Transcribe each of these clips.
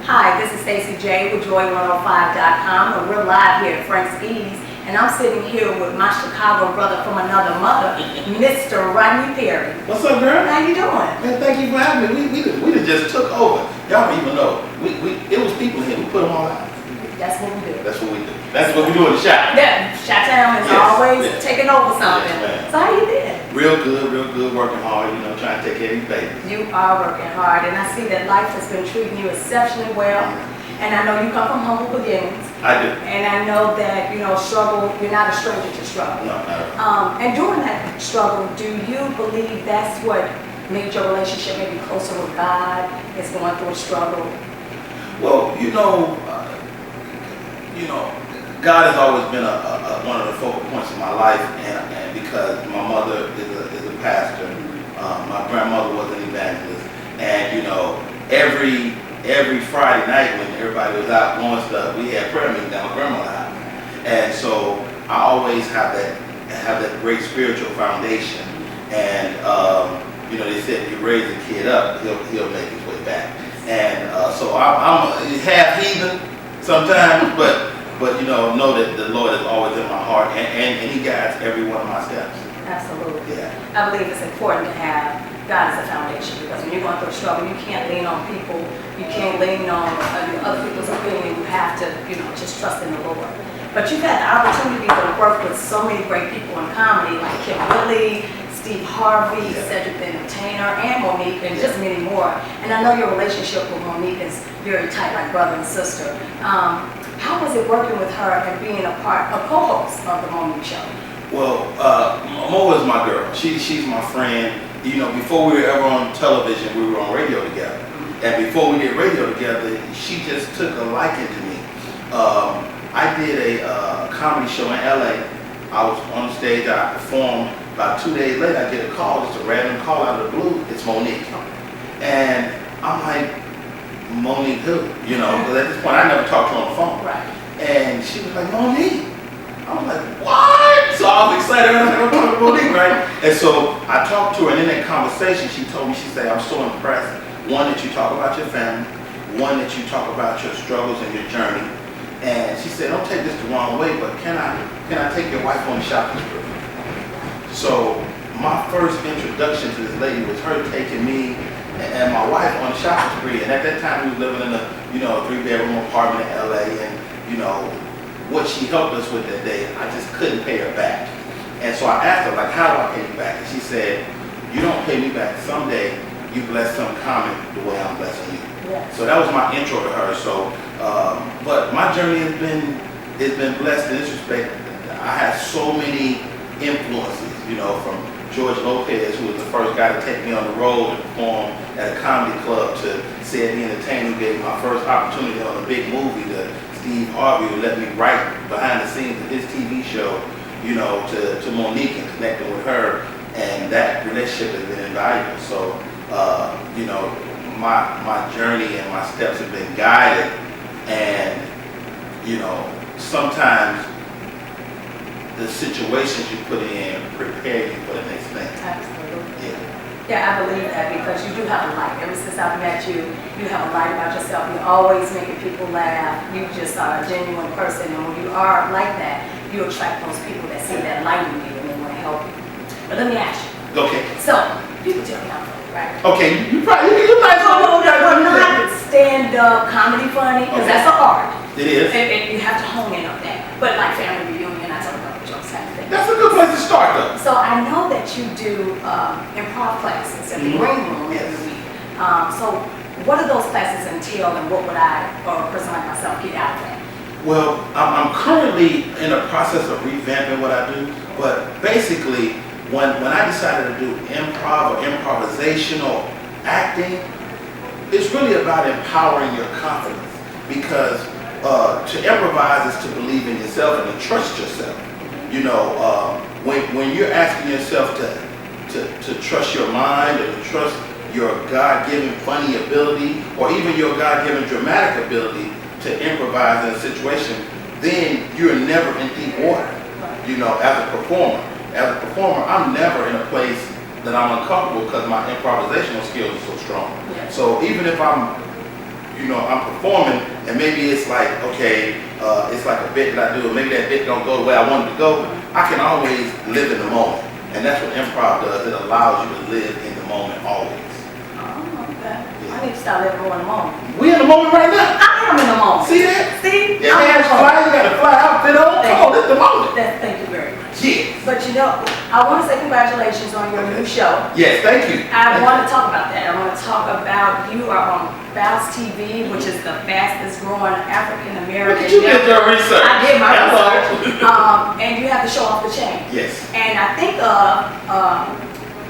Hi, this is Stacey J with Joy105.com, and we're live here at Frank's Ease, and I'm sitting here with my Chicago brother from another mother, Mr. Rodney Perry. What's up, girl? How you doing? Man, thank you for having me. We done just took over. Y'all don't even know. It was people here. We put them all out. That's what we do. That's what we do. That's what we do in the shop. Yeah, Chi-Town is always taking over something. Yes, so how you been? Real good, working hard, trying to take care of these babies. You are working hard, and I see that life has been treating you exceptionally well. And I know you come from humble beginnings. I do. And I know that, struggle, you're not a stranger to struggle. No, not at all. And during that struggle, do you believe that's what made your relationship maybe closer with God, is going through a struggle? Well, God has always been one of the focal points of my life, and because my mother is a pastor, my grandmother was an evangelist, and every Friday night when everybody was out doing stuff, we had prayer meetings at my grandma's house, and so I always have that great spiritual foundation, and they said if you raise a kid up, he'll make his way back, and so I'm half heathen sometimes, but know that the Lord is always in my heart, and He guides every one of my steps. Absolutely. Yeah. I believe it's important to have God as a foundation, because when you're going through a struggle, you can't lean on people, you can't lean on other people's opinion. You have to, just trust in the Lord. But you've had the opportunity to work with so many great people in comedy, like Kim Willie, Steve Harvey, Cedric the Entertainer, and Monique, and just many more. And I know your relationship with Monique is very tight, like brother and sister. How was it working with her and being a co-host of the Monique Show? Well, Mo is my girl. She's my friend. Before we were ever on television, we were on radio together. And before we did radio together, she just took a liking to me. I did a comedy show in LA. I was on stage, I performed. About 2 days later, I get a call, just a random call out of the blue. It's Monique. And I'm like, Monique who? Because at this point I never talked to her on the phone. Right. And she was like, Monique. I was like, what? So I was excited. I was like, I'm talking to Monique, right? And so I talked to her, and in that conversation, she told me, she said, I'm so impressed. One, that you talk about your family. One, that you talk about your struggles and your journey. And she said, don't take this the wrong way, but can I take your wife on the shopping spree? So my first introduction to this lady was her taking me and my wife on the shopping spree. And at that time, we were living in a 3-bedroom apartment in LA, and what she helped us with that day, I just couldn't pay her back. And so I asked her, like, how do I pay you back? And she said, you don't pay me back. Someday you bless some common the way I'm blessing you. Yeah. So that was my intro to her. So, but my journey has been blessed in this respect. I had so many influences, from George Lopez, who was the first guy to take me on the road to perform at a comedy club, to Cedric the Entertainer, who gave me my first opportunity on a big movie, to Steve Harvey, who let me write behind the scenes of his TV show, to Monique and connecting with her, and that relationship has been invaluable. So, my journey and my steps have been guided, and, sometimes the situations you put in prepare you for the next thing. Absolutely. Yeah, I believe that, because you do have a light. Ever since I've met you, you have a light about yourself. You're always making people laugh. You just are a genuine person, and when you are like that, you attract those people that see that light in you and they want to help you. But let me ask you. Okay. So, people tell me I'm funny, right? Okay, you might Well, not stand-up comedy funny, because that's an art. It is. And you have to hone in on that. But like family reunion, I talk about jokes, kind of thing. That's a good place to start, though. So I know that you do improv classes at the Green Room every week. So what do those classes entail, and what would I, or a person like myself, get out of that? Well, I'm currently in the process of revamping what I do, but basically, when I decided to do improv or improvisational acting, it's really about empowering your confidence, because to improvise is to believe in yourself and to trust yourself. When you're asking yourself to trust your mind, or to trust your God-given funny ability, or even your God-given dramatic ability to improvise in a situation, then you're never in deep water. As a performer, I'm never in a place that I'm uncomfortable, because my improvisational skills are so strong. So even if I'm you know, I'm performing, and maybe it's like, okay, it's like a bit that I do, and maybe that bit don't go the way I want it to go, I can always live in the moment. And that's what improv does. It allows you to live in the moment always. Oh, okay. I need to start living more in the moment. We in the moment right now. I am in the moment. See that? See? Your hands fly, you got a fly outfit on. Come on, this is the moment. Thank you very much. Yes. But you know, I want to say congratulations on your new show. Yes, thank you. I want to talk about that. I want to talk about you are on Bounce TV, which is the fastest growing African American. Look at you did your research. I did my Hello. research. And you have the show Off the Chain. Yes. And I think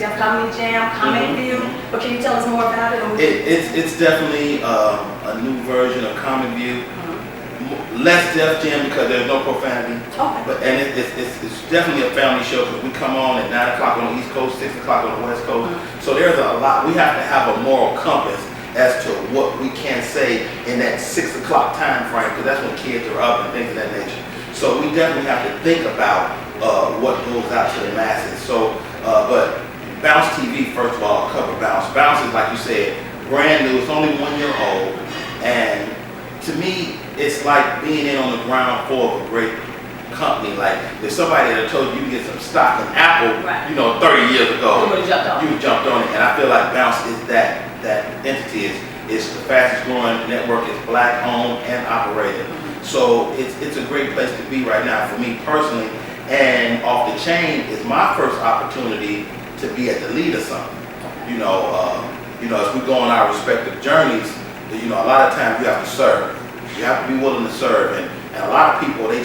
Def Comedy Jam, Comic View. But can you tell us more about it? It's definitely a new version of Comic View. Less Def Jam because there's no profanity. Okay. It's definitely a family show because we come on at 9 o'clock on the East Coast, 6 o'clock on the West Coast. So there's a lot. We have to have a moral compass as to what we can say in that 6 o'clock time frame because that's when kids are up and things of that nature. So we definitely have to think about what goes out to the masses. So, but Bounce TV, first of all, cover Bounce. Bounce is, like you said, brand new. It's only 1 year old. And to me, it's like being in on the ground floor of a great company. Like if somebody had told you you can get some stock in Apple, Right. you know, 30 years ago, You would've jumped on it. you jumped on it. And I feel like Bounce is that entity is the fastest growing network. It's black owned and operated. So it's a great place to be right now for me personally. And Off the Chain is my first opportunity to be at the lead of something. You know, as we go on our respective journeys, you know, a lot of times you have to serve. You have to be willing to serve, and a lot of people they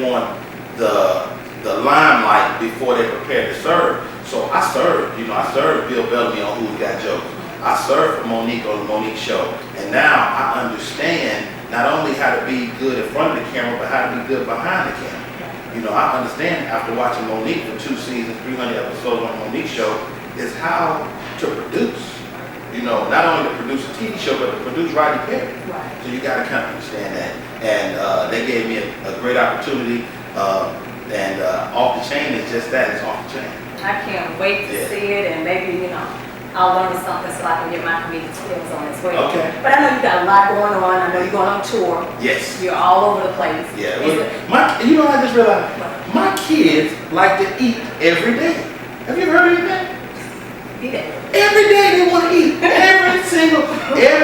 want the limelight before they're prepared to serve. So I served, I served Bill Bellamy on Who's Got Jokes. I served for Monique on the Monique Show, and now I understand not only how to be good in front of the camera, but how to be good behind the camera. I understand after watching Monique for 2 seasons, 300 episodes on the Monique Show, is how to produce. Not only to produce a TV show, but to produce Rodney Perry. Right. So you got to kind of understand that. And they gave me a great opportunity. And Off the Chain is just that. It's off the chain. I can't wait to see it, and maybe, I'll learn something so I can get my comedic skills on as well. Okay. But I know you got a lot going on. I know you're going on tour. Yes. You're all over the place. Yeah. I just realized my kids like to eat every day. Have you ever heard of anything? Yeah. Every day they want to eat. Every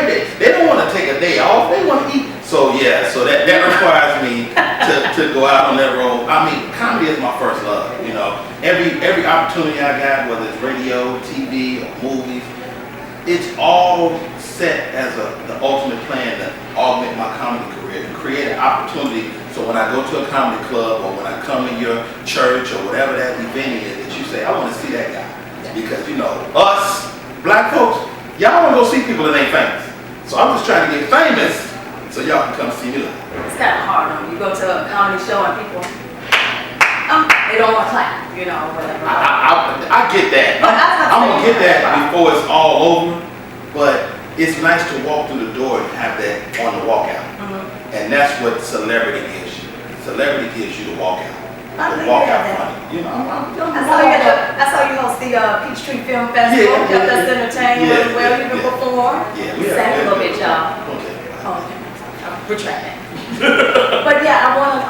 day. They don't want to take a day off. They want to eat. So that requires me to go out on that road. I mean, comedy is my first love. Every opportunity I got, whether it's radio, TV, or movies, it's all set as the ultimate plan to augment my comedy career, to create an opportunity. So when I go to a comedy club or when I come to your church or whatever that event is, that you say, I want to see that guy. Because us, black folks, y'all want to go see people that ain't famous. So I'm just trying to get famous so y'all can come see me live. It's kind of hard on you. You go to a comedy show and people, they don't want to clap, whatever. I get that. I'm going to get that before it's all over. But it's nice to walk through the door and have that on the walkout. And that's what celebrity gives you. Celebrity gives you the walkout. The walkout money. I saw you host the Peachtree Film Festival. Yeah. That's entertainment as well. You can perform. Yeah, Sing a little bit, y'all. Okay. I'll retract that. But yeah, I want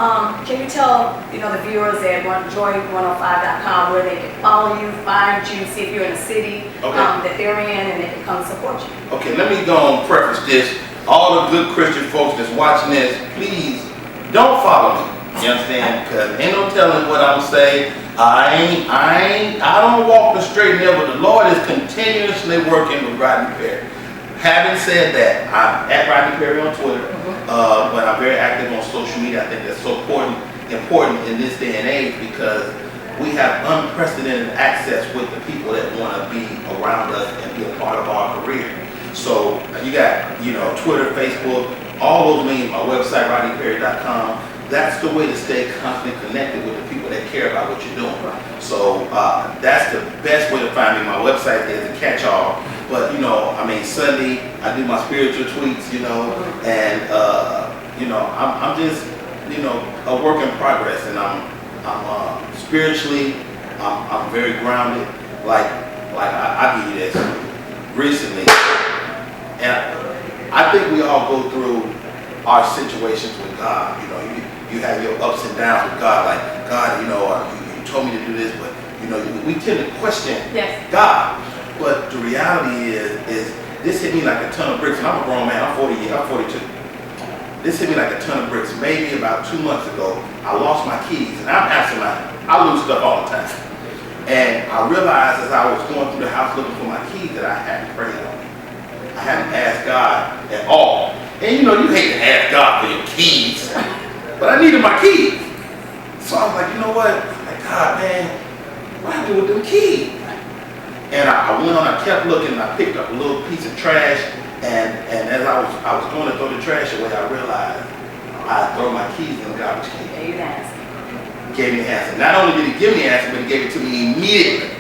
can you tell the viewers at joy105.com where they can follow you, find you, see if you're in a city that they're in, and they can come support you. Okay, let me go and preface this. All the good Christian folks that's watching this, please don't follow me. You understand? Because ain't no telling what I'm saying. I don't walk the straight and narrow, but the Lord is continuously working with Rodney Perry. Having said that, I'm at Rodney Perry on Twitter, but I'm very active on social media. I think that's so important in this day and age because we have unprecedented access with the people that want to be around us and be a part of our career. So you got, Twitter, Facebook, all those means, my website, rodneyperry.com. That's the way to stay constantly connected with the people that care about what you're doing. So that's the best way to find me. My website is a catch-all. But Sunday I do my spiritual tweets, and I'm just a work in progress, and I'm spiritually I'm very grounded. Like I give you this recently, and I think we all go through our situations with God. You know, you have your ups and downs with God. Like, God, you know, you told me to do this, but you know, we tend to question God. But the reality is this hit me like a ton of bricks. And I'm a grown man. I'm 42. This hit me like a ton of bricks. Maybe about 2 months ago, I lost my keys, and I'm asinine. I lose stuff all the time. And I realized as I was going through the house looking for my keys that I hadn't prayed on it. I hadn't asked God at all. And you know, you hate to ask God for your keys, but I needed my keys. So I was like, you know what? Like, God, man, what happened with them keys? And I went on, I kept looking, and I picked up a little piece of trash, and as I was going to throw the trash away, I realized I throw my keys in the garbage can. Gave you the answer. Gave me the answer. Not only did he give me the answer, but he gave it to me immediately.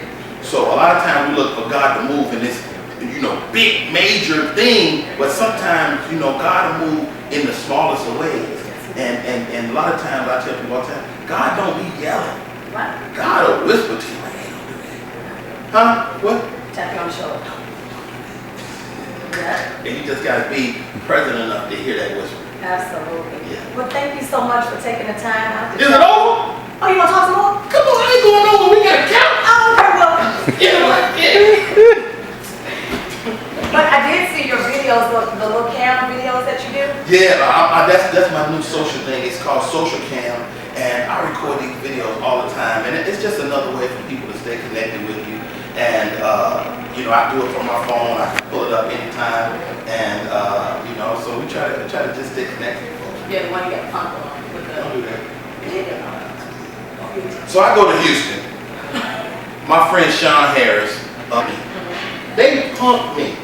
So a lot of times we look for God to move in this, you know, big, major thing, but sometimes, you know, God will move in the smallest of ways. And a lot of times I tell people all the time, God don't be yelling. What? God will whisper to you. Huh? What? Tap you on the shoulder. Yeah. And you just got to be present enough to hear that whisper. Absolutely. Yeah. Well, thank you so much for taking the time out. Is it over? Oh, you want to talk some more? Come on, I ain't going over. We got to count. Oh, okay, well. Yeah. But I did see your videos, the little cam videos that you do. Yeah, that's my new social thing. It's called Social Cam, and I record these videos all the time. And it's just another way for people to stay connected with you. And you know, I do it from my phone. I can pull it up anytime, and you know, so we try to just stay connected. Yeah, the one you got punked on with the. Don't do that. Yeah. So I go to Houston. My friend Sean Harris, they punked me.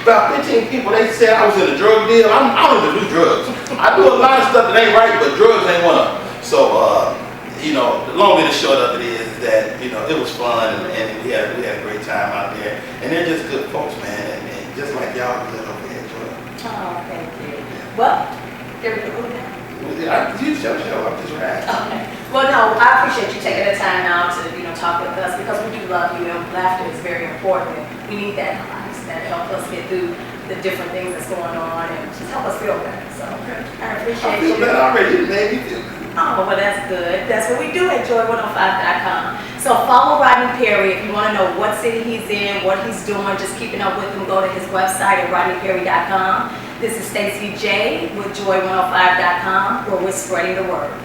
About 15 people, they said I was in a drug deal. I don't even do drugs. I do a lot of stuff that ain't right, but drugs ain't one of them. So, you know, the long and the short of it is that, you know, it was fun, and we had a great time out there. And they're just good folks, man, and just like y'all good over there, Joy. Oh, thank you. Well, there we go. You show, I'm just right. Okay. Well, no, I appreciate you taking the time out to, you know, talk with us, because we do love you, and laughter is very important. We need that in our lives. That help us get through the different things that's going on, and just help us feel better. So I appreciate I feel you. better already. You made me feel good. Oh, well, that's good. That's what we do at joy105.com. So follow Rodney Perry if you want to know what city he's in, what he's doing, just keeping up with him. Go to his website at rodneyperry.com. This is Stacey J with joy105.com, where we're spreading the word.